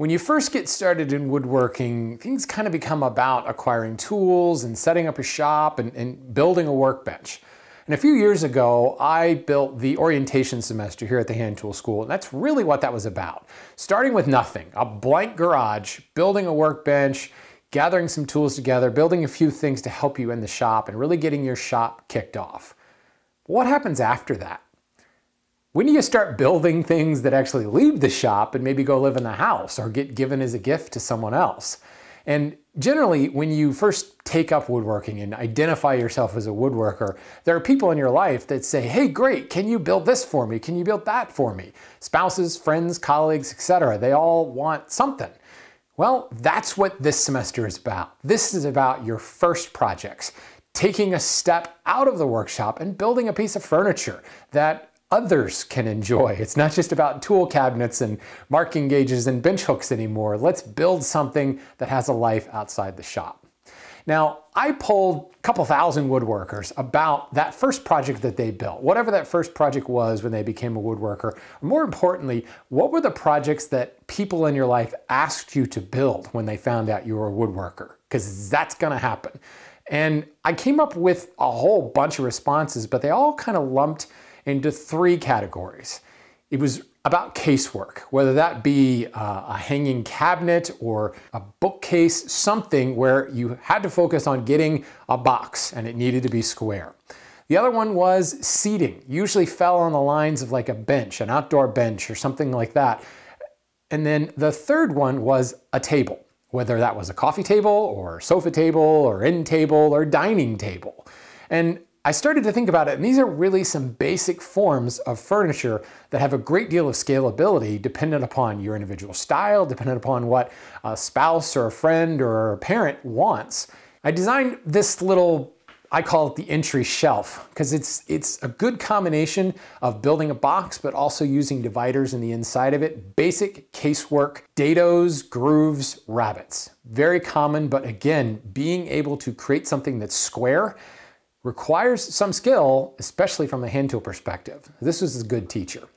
When you first get started in woodworking, things kind of become about acquiring tools and setting up a shop and building a workbench. And a few years ago, I built the orientation semester here at the Hand Tool School, and that's really what that was about. Starting with nothing, a blank garage, building a workbench, gathering some tools together, building a few things to help you in the shop, and really getting your shop kicked off. But what happens after that? When do you start building things that actually leave the shop and maybe go live in the house or get given as a gift to someone else? And generally, when you first take up woodworking and identify yourself as a woodworker, there are people in your life that say, hey, great, can you build this for me? Can you build that for me? Spouses, friends, colleagues, etc. They all want something. Well, that's what this semester is about. This is about your first projects, taking a step out of the workshop and building a piece of furniture that others can enjoy. It's not just about tool cabinets and marking gauges and bench hooks anymore. Let's build something that has a life outside the shop. Now, I polled a couple thousand woodworkers about that first project that they built, whatever that first project was when they became a woodworker. More importantly, what were the projects that people in your life asked you to build when they found out you were a woodworker? Because that's going to happen. And I came up with a whole bunch of responses, but they all kind of lumped into three categories. It was about casework, whether that be a hanging cabinet or a bookcase, something where you had to focus on getting a box and it needed to be square. The other one was seating, usually fell on the lines of like a bench, an outdoor bench or something like that. And then the third one was a table, whether that was a coffee table or sofa table or end table or dining table. And I started to think about it, and these are really some basic forms of furniture that have a great deal of scalability dependent upon your individual style, dependent upon what a spouse or a friend or a parent wants. I designed this little, I call it the entry shelf, because it's a good combination of building a box, but also using dividers in the inside of it. Basic casework, dados, grooves, rabbets. Very common, but again, being able to create something that's square requires some skill, especially from a hand tool perspective. This is a good teacher.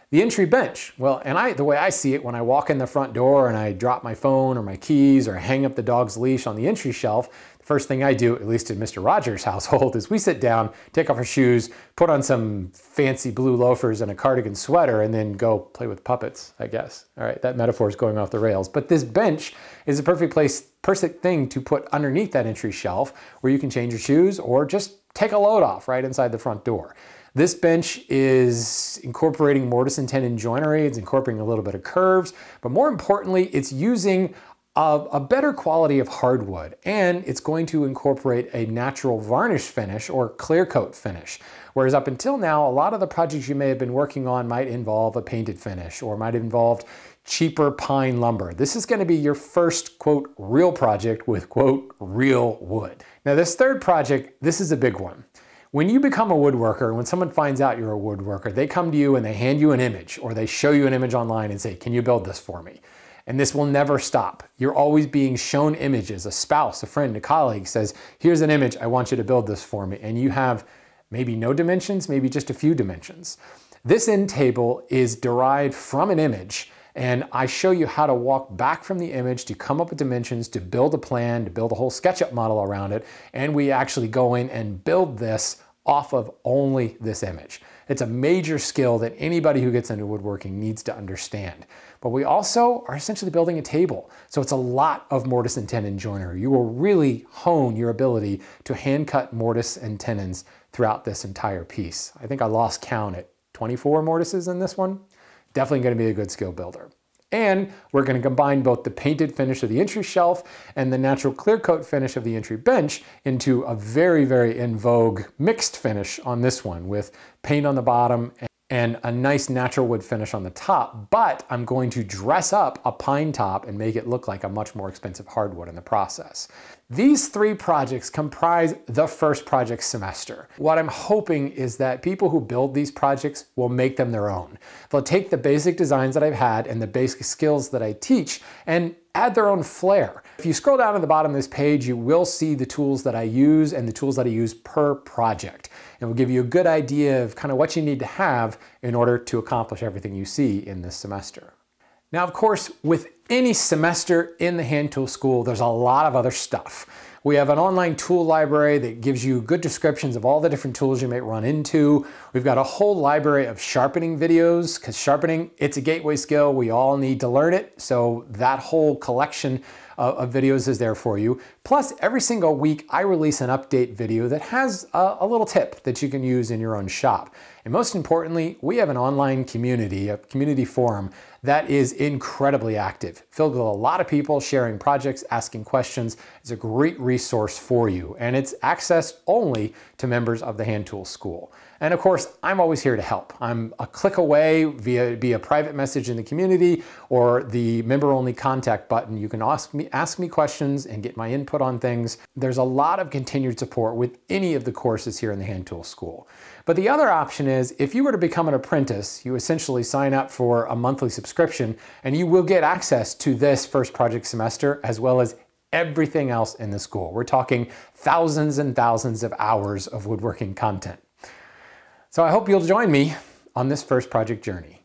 The entry bench, well, and the way I see it, when I walk in the front door and I drop my phone or my keys or hang up the dog's leash on the entry shelf, the first thing I do, at least in Mr. Rogers' household, is we sit down, take off our shoes, put on some fancy blue loafers and a cardigan sweater, and then go play with puppets, I guess. All right, that metaphor is going off the rails. But this bench is a perfect thing to put underneath that entry shelf where you can change your shoes or just take a load off right inside the front door. This bench is incorporating mortise and tenon joinery, it's incorporating a little bit of curves, but more importantly, it's using a better quality of hardwood, and it's going to incorporate a natural varnish finish or clear coat finish. Whereas up until now, a lot of the projects you may have been working on might involve a painted finish or might involve cheaper pine lumber. This is going to be your first, quote, real project with, quote, real wood. Now this third project, this is a big one. When you become a woodworker, when someone finds out you're a woodworker, they come to you and they hand you an image or they show you an image online and say, can you build this for me? And this will never stop. You're always being shown images. A spouse, a friend, a colleague says, here's an image, I want you to build this for me. And you have maybe no dimensions, maybe just a few dimensions. This end table is derived from an image, and I show you how to walk back from the image to come up with dimensions, to build a plan, to build a whole SketchUp model around it, and we actually go in and build this off of only this image. It's a major skill that anybody who gets into woodworking needs to understand. But we also are essentially building a table. So it's a lot of mortise and tenon joinery. You will really hone your ability to hand cut mortise and tenons throughout this entire piece. I think I lost count at 24 mortises in this one. Definitely going to be a good skill builder. And we're going to combine both the painted finish of the entry shelf and the natural clear coat finish of the entry bench into a very, very in vogue mixed finish on this one with paint on the bottom and a nice natural wood finish on the top, but I'm going to dress up a pine top and make it look like a much more expensive hardwood in the process. These three projects comprise the first project semester. What I'm hoping is that people who build these projects will make them their own. They'll take the basic designs that I've had and the basic skills that I teach and add their own flair. If you scroll down to the bottom of this page, you will see the tools that I use and the tools that I use per project. And will give you a good idea of kind of what you need to have in order to accomplish everything you see in this semester. Now, of course, with any semester in the Hand Tool School, there's a lot of other stuff. We have an online tool library that gives you good descriptions of all the different tools you may run into. We've got a whole library of sharpening videos, because sharpening, it's a gateway skill. We all need to learn it. So that whole collection of videos is there for you. Plus, every single week, I release an update video that has a little tip that you can use in your own shop. And most importantly, we have an online community, a community forum that is incredibly active, filled with a lot of people sharing projects, asking questions. It's a great resource for you, and it's accessed only to members of the Hand Tool School. And of course, I'm always here to help. I'm a click away via private message in the community or the member-only contact button. You can ask me questions and get my input on things. There's a lot of continued support with any of the courses here in the Hand Tool School. But the other option is, if you were to become an apprentice, you essentially sign up for a monthly subscription and you will get access to this first project semester as well as everything else in the school. We're talking thousands and thousands of hours of woodworking content. So I hope you'll join me on this first project journey.